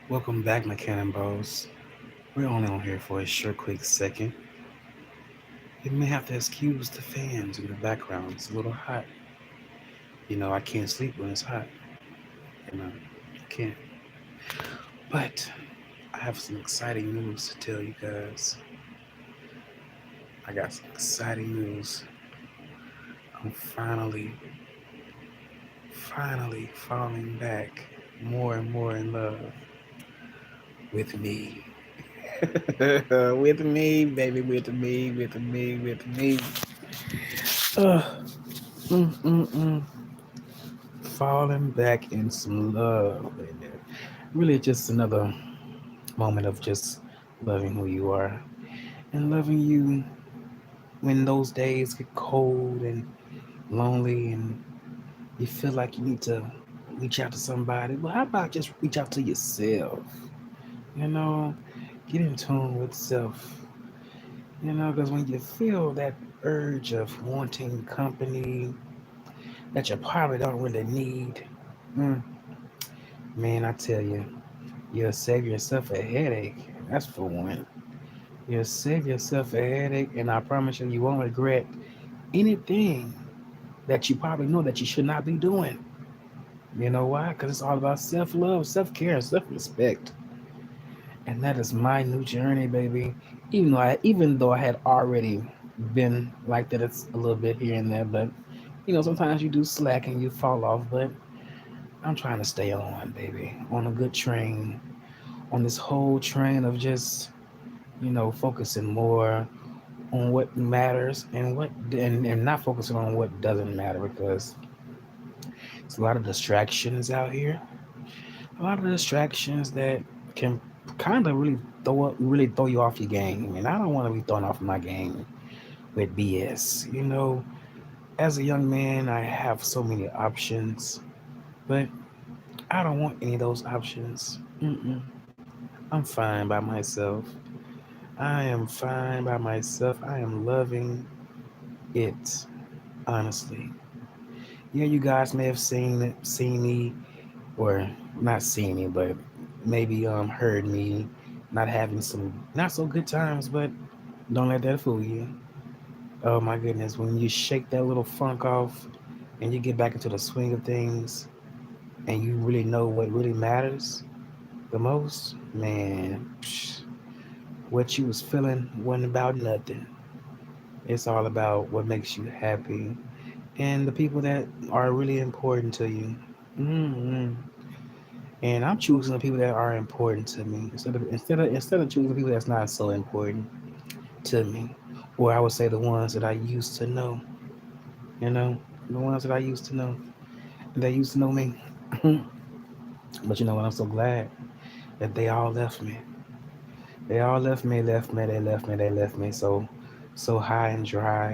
Welcome back, my cannonballs. We're only on here for a short, quick second. You may have to excuse the fans in the background. It's a little hot. I can't sleep when it's hot. I can't. But I have some exciting news to tell you guys. I got some exciting news. I'm finally falling back more and more in love with me. With me, baby, with me. Uh, mm, mm, mm. Falling back in some love, baby. Really, just another moment of just loving who you are and loving you when those days get cold and lonely and you feel like you need to reach out to somebody. Well, how about just reach out to yourself? You know, get in tune with self. Because when you feel that urge of wanting company that you probably don't really need, mm, man, I tell you, you'll save yourself a headache. That's for one. You'll save yourself a headache, and I promise you, you won't regret anything that you probably know that you should not be doing. You know why? Because it's all about self love, self care, self respect. And that is my new journey, baby. Even though I had already been like that, it's a little bit here and there, but sometimes you do slack and you fall off. But I'm trying to stay on, baby, on a good train, on this whole train of just focusing more on what matters and not focusing on what doesn't matter because it's a lot of distractions out here. A lot of distractions that can kind of really throw you off your game. And I don't want to be thrown off my game with BS. As a young man, I have so many options, but I don't want any of those options. I'm fine by myself. I am fine by myself. I am loving it, honestly. Yeah, you guys may have seen me, or not seen me, but maybe heard me not having some not so good times, but don't let that fool you. Oh my goodness, when you shake that little funk off and you get back into the swing of things and you really know what really matters the most, man, what you was feeling wasn't about nothing. It's all about what makes you happy and the people that are really important to you. Mm-hmm. And I'm choosing the people that are important to me instead of choosing people that's not so important to me, or I would say the ones that I used to know. You know, the ones that I used to know, that used to know me. But you know what? I'm so glad that they all left me. They all left me. So high and dry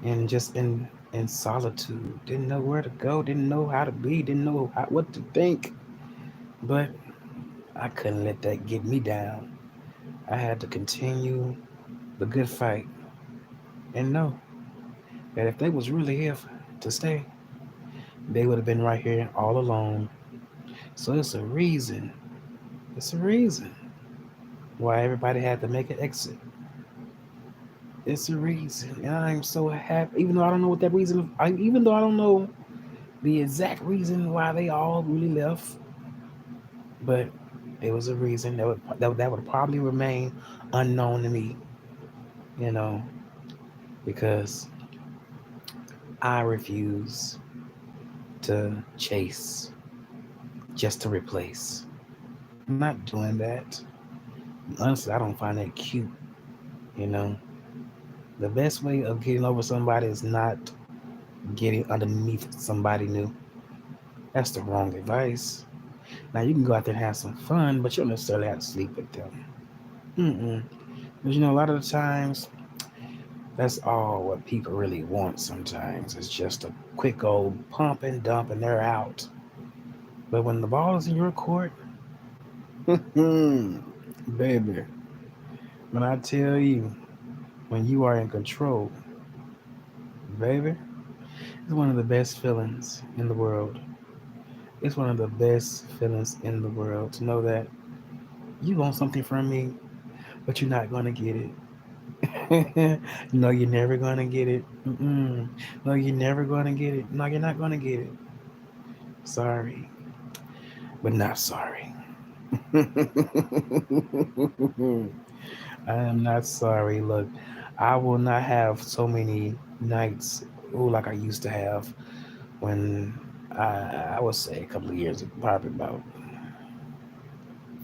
and just in solitude. Didn't know where to go. Didn't know how to be. Didn't know what to think. But I couldn't let that get me down. I had to continue the good fight and know that if they was really here to stay, they would have been right here all along. So it's a reason. It's a reason why everybody had to make an exit. It's a reason, and I'm so happy. Even though I don't know what that reason, even though I don't know the exact reason why they all really left, but it was a reason that would probably remain unknown to me. You know, because I refuse to chase just to replace. I'm not doing that. Honestly, I don't find that cute. You know, the best way of getting over somebody is not getting underneath somebody new. That's the wrong advice. Now you can go out there and have some fun, but you don't necessarily have to sleep with them. Mm-mm. Because a lot of the times, that's all what people really want. Sometimes it's just a quick old pump and dump, and they're out. But when the ball is in your court, baby, when I tell you, when you are in control, baby, it's one of the best feelings in the world. It's one of the best feelings in the world to know that you want something from me, but you're not gonna get it. No, you're never gonna get it. Mm-mm. No, you're never gonna get it. No, you're not gonna get it. Sorry, but not sorry. I am not sorry. Look, I will not have so many nights, oh, like I used to have when I would say a couple of years, probably about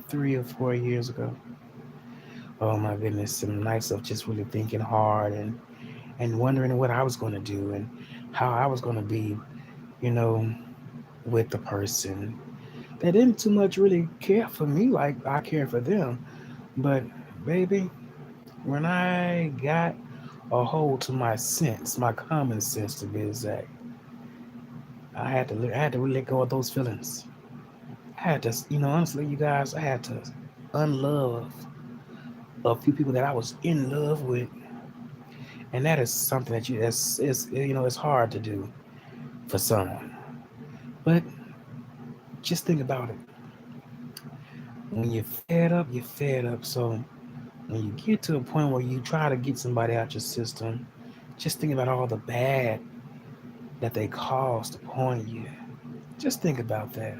3 or 4 years ago. Oh my goodness, some nights of just really thinking hard and wondering what I was going to do and how I was going to be, you know, with the person that didn't too much really care for me like I care for them. But baby, when I got a hold to my sense, my common sense to be exact, I had to really let go of those feelings. I had to, honestly, you guys, I had to unlove a few people that I was in love with, and that is something that it's hard to do for someone. But just think about it. When you're fed up, you're fed up. So when you get to a point where you try to get somebody out your system, just think about all the bad that they caused upon you. Just think about that.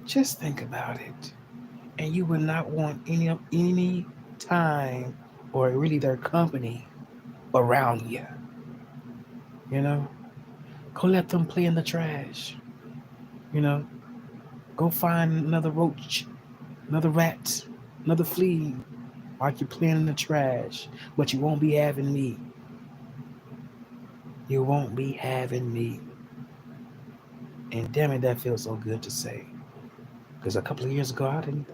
Just think about it. And you would not want any time or really their company around you. You know, go let them play in the trash. You know, go find another roach, another rat, another flea while you're playing in the trash. But you won't be having me. You won't be having me. And damn it, that feels so good to say. Because a couple of years ago,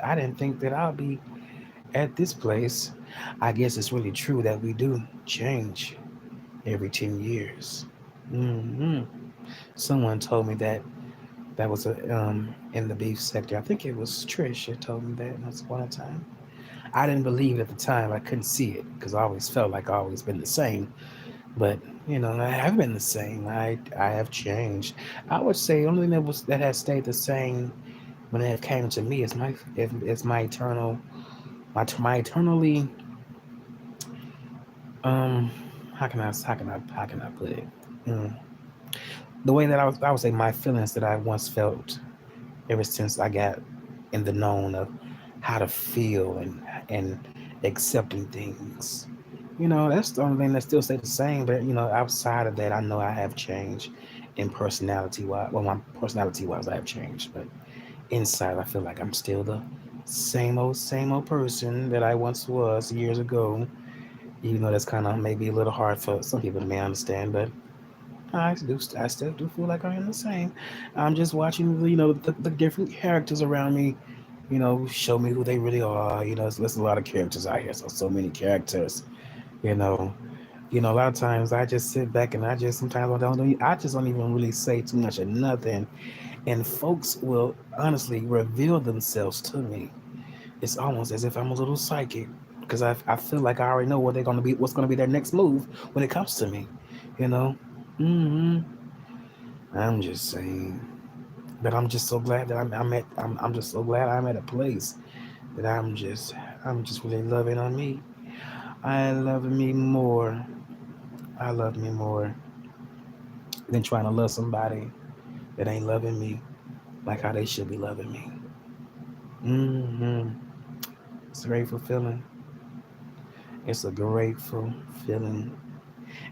I didn't think that I'd be at this place. I guess it's really true that we do change every 10 years. hmm Someone told me that was in the beef sector. I think it was Trish that told me that once upon a time. I didn't believe it at the time. I couldn't see it because I always felt like I always been the same. But I have been the same. I have changed. I would say the only thing that has stayed the same when it came to me is my eternal my eternally um how can I put it? Mm. The way that I would say my feelings that I once felt ever since I got in the known of how to feel and accepting things. That's the only thing that still stay the same. But outside of that, I know I have changed in personality wise. Well, my personality wise, I have changed, but inside, I feel like I'm still the same old person that I once was years ago. Even though that's kind of maybe a little hard for some people to may understand, but I still do feel like I am the same. I'm just watching, the different characters around me, show me who they really are. There's a lot of characters out here, so many characters. You know, a lot of times I just sit back and I just sometimes I just don't even really say too much of nothing, and folks will honestly reveal themselves to me. It's almost as if I'm a little psychic because I feel like I already know what they're gonna be, what's gonna be their next move when it comes to me. You know. hmm I'm just saying. But I'm just so glad that I'm just so glad I'm at a place that I'm just really loving on me. I love me more. I love me more than trying to love somebody that ain't loving me like how they should be loving me. hmm It's a grateful feeling. It's a grateful feeling.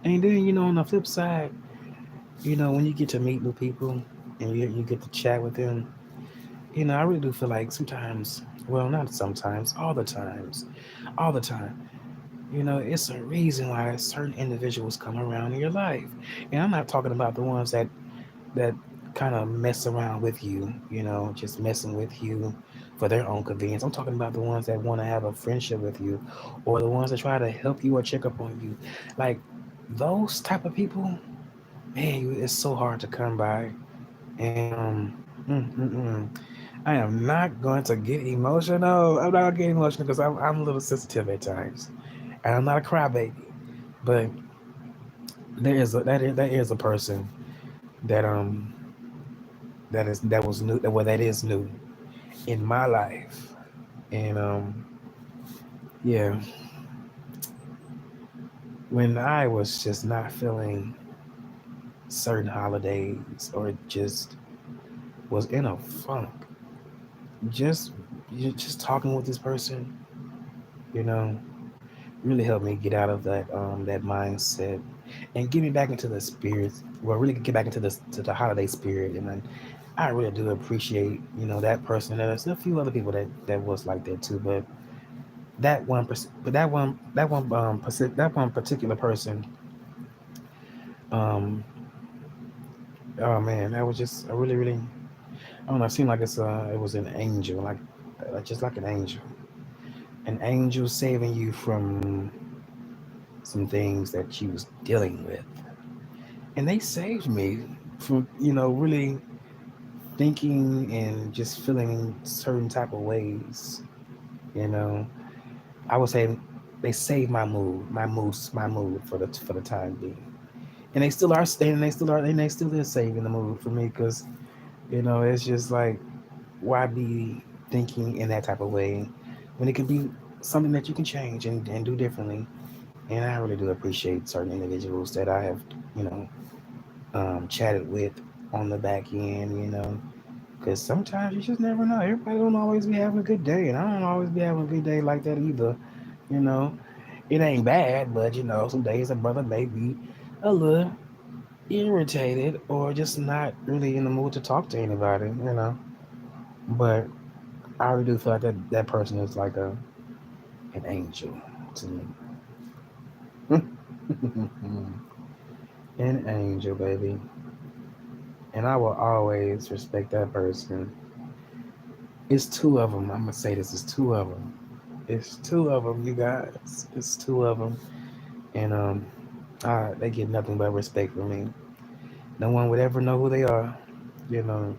And then on the flip side, when you get to meet new people and you get to chat with them, I really do feel like sometimes, well, not sometimes, all the time. It's a reason why certain individuals come around in your life. And I'm not talking about the ones that kind of mess around with you, just messing with you for their own convenience. I'm talking about the ones that want to have a friendship with you, or the ones that try to help you or check up on you. Like those type of people, man, it's so hard to come by. And I am not going to get emotional. I'm not gonna get emotional because I'm a little sensitive at times, and I'm not a crybaby. But there is a person that that was new. Well, that is new in my life, and yeah, when I was just not feeling certain holidays or just was in a funk, just just talking with this person, you know, really helped me get out of that mindset and get me back into the spirit. Well, really get back into the holiday spirit, and then I really do appreciate that person. And there's a few other people that was like that too, but that one particular person, um, oh man, that was just a really I don't know. It seemed like it was an angel, just like an angel saving you from some things that you was dealing with, and they saved me from really thinking and just feeling certain type of ways. You know, I would say they saved my mood for the time being, and they still are staying. They still is saving the mood for me because it's just like why be thinking in that type of way when it can be something that you can change and do differently. And I really do appreciate certain individuals that I have, you know, chatted with on the back end, because sometimes you just never know. Everybody don't always be having a good day, and I don't always be having a good day like that either. You know, it ain't bad, but some days a brother may be a little irritated or just not really in the mood to talk to anybody. But I really do feel like that person is like an angel to me. An angel, baby. And I will always respect that person. It's two of them. I'm gonna say this. It's two of them. It's two of them, you guys. It's two of them, and they get nothing but respect from me. No one would ever know who they are. You know,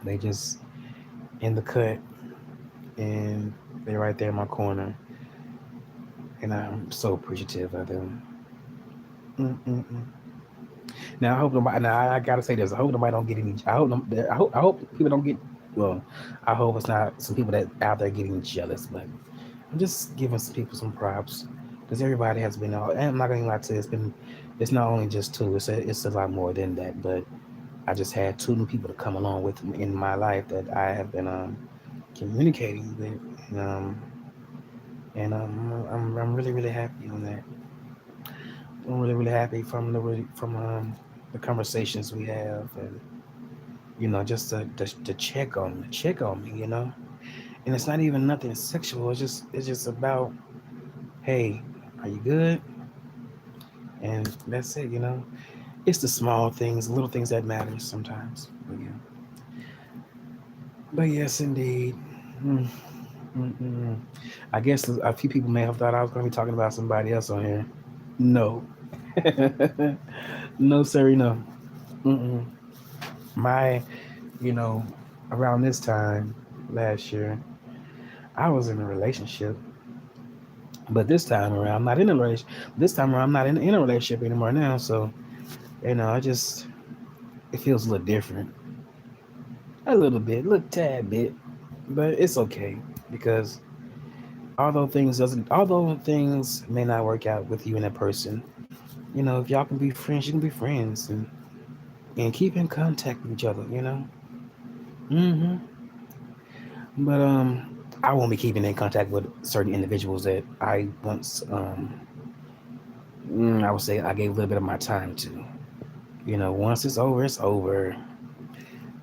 they just in the cut, and they're right there in my corner, and I'm so appreciative of them. Mm-mm-mm. Now I hope nobody. Now I gotta say this. I hope nobody don't get any. I hope people don't get. Well, I hope it's not some people that out there getting jealous. But I'm just giving some people some props because everybody has been. And I'm not gonna lie to you. It's been. It's not only just two. It's a lot more than that. But I just had two new people to come along with in my life that I have been communicating with, I'm really happy on that. I'm really happy the conversations we have, and just to check on me, and it's not even nothing sexual. It's just about, hey, are you good? And that's it. It's the small things, little things that matter sometimes. But yes, indeed. Mm, mm, mm. I guess a few people may have thought I was going to be talking about somebody else on here. No, no, sir, no. Mm-mm. My, you know, around this time last year, I was in a relationship, but this time around, I'm not in a relationship. This time around, I'm not in a relationship anymore now. So, it feels a little different, a little bit, a little tad bit, but it's okay because although things may not work out with you and that person, if y'all can be friends, you can be friends and keep in contact with each other. Hmm. But I won't be keeping in contact with certain individuals that I once I would say I gave a little bit of my time to. Once it's over, it's over.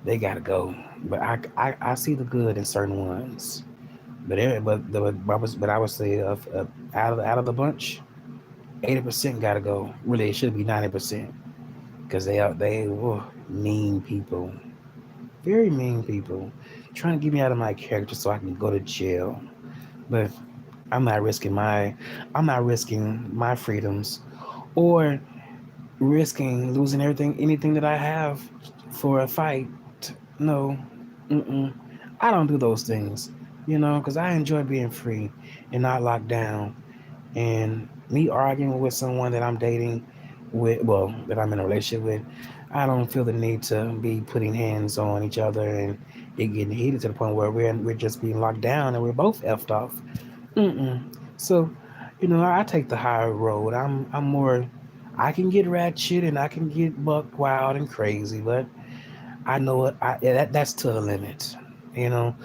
They gotta go. But I see the good in certain ones. But I would say out of the bunch, 80% gotta go. Really, it should be 90% because they mean people, very mean people, trying to get me out of my character so I can go to jail. But I'm not risking my freedoms or risking losing anything that I have for a fight. No, mm-mm. I don't do those things, because I enjoy being free and not locked down. And me arguing with someone that I'm dating with, well, that I'm in a relationship with, I don't feel the need to be putting hands on each other and it getting heated to the point where we're just being locked down and we're both effed off. Mm-mm. So, I take the higher road. I'm more. I can get ratchet and I can get buck wild and crazy, but I know what that's to the limit. You know,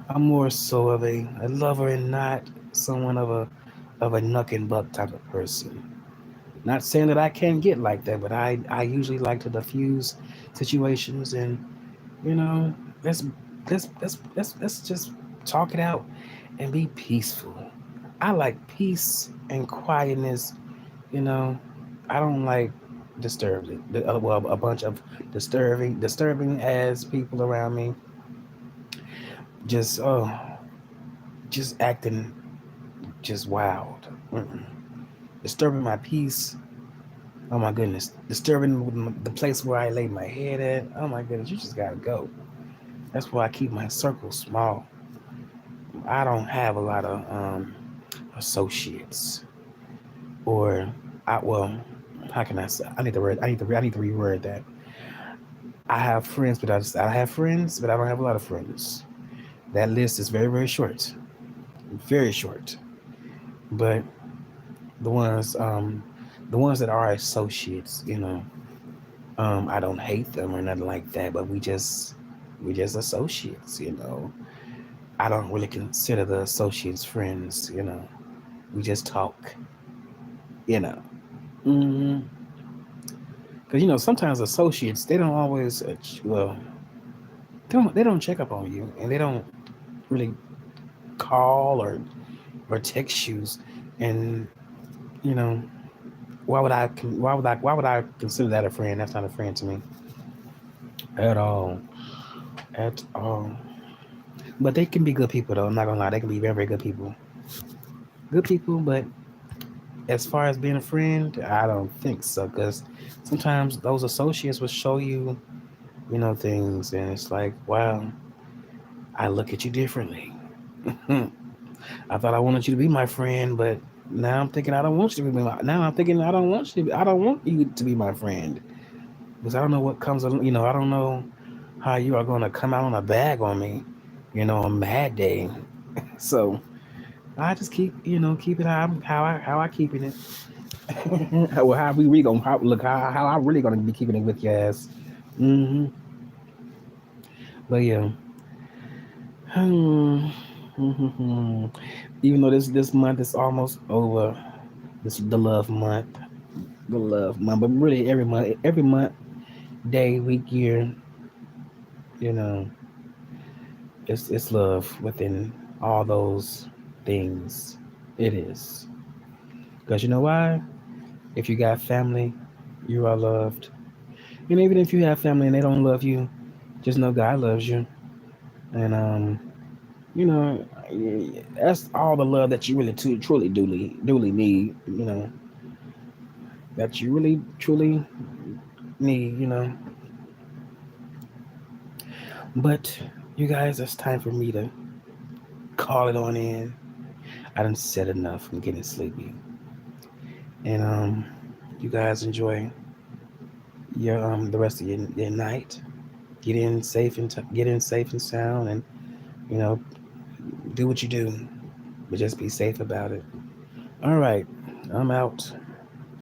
I'm more so of a lover and not someone of a knuck and buck type of person. Not saying that I can't get like that, but I usually like to diffuse situations and you know let's let's just talk it out and be peaceful. I like peace and quietness. You know, I don't like disturbing. Well, a bunch of disturbing as people around me. Just just acting just wild. Mm-mm. Disturbing my peace. Oh my goodness, disturbing the place where I lay my head at. Oh my goodness, you just gotta go. That's why I keep my circle small. I don't have a lot of associates, or well, how can I say? I need to reword that. I have friends, but I have friends, but I don't have a lot of friends. That list is very very short, very short. But the ones um, the ones that are associates, I don't hate them or nothing like that, but we just associates. I don't really consider the associates friends. We just talk. You know. Mm-hmm. Because sometimes associates they don't always well they don't check up on you and they don't really call or text you, and you know why would I consider that a friend? That's not a friend to me at all, at all. But they can be good people though. I'm not gonna lie, they can be very very good people. But as far as being a friend, I don't think so. Because sometimes those associates will show you things, and it's like, wow, I look at you differently. I thought I wanted you to be my friend, but now I'm thinking I don't want you to be my. Now I'm thinking I don't want you. I don't want you to be my friend because I don't know what comes. I don't know how you are going to come out on a bag on me. On Mad Day. So I just keep it how I keeping it. Well, how we really gonna look how I really gonna be keeping it with your ass. Hmm. But yeah. Hmm. Even though this month is almost over, this the love month. But really, every month, day, week, year, you know, it's love within all those things. It is because you know why? If you got family, you are loved. And even if you have family and they don't love you, just know God loves you. And you know, that's all the love that you really truly duly need. That you really truly need. But you guys, it's time for me to call it on in. I done said enough. I'm getting sleepy. And you guys enjoy your the rest of your night. Get in safe and sound, and you know do what you do, but just be safe about it. All right, I'm out.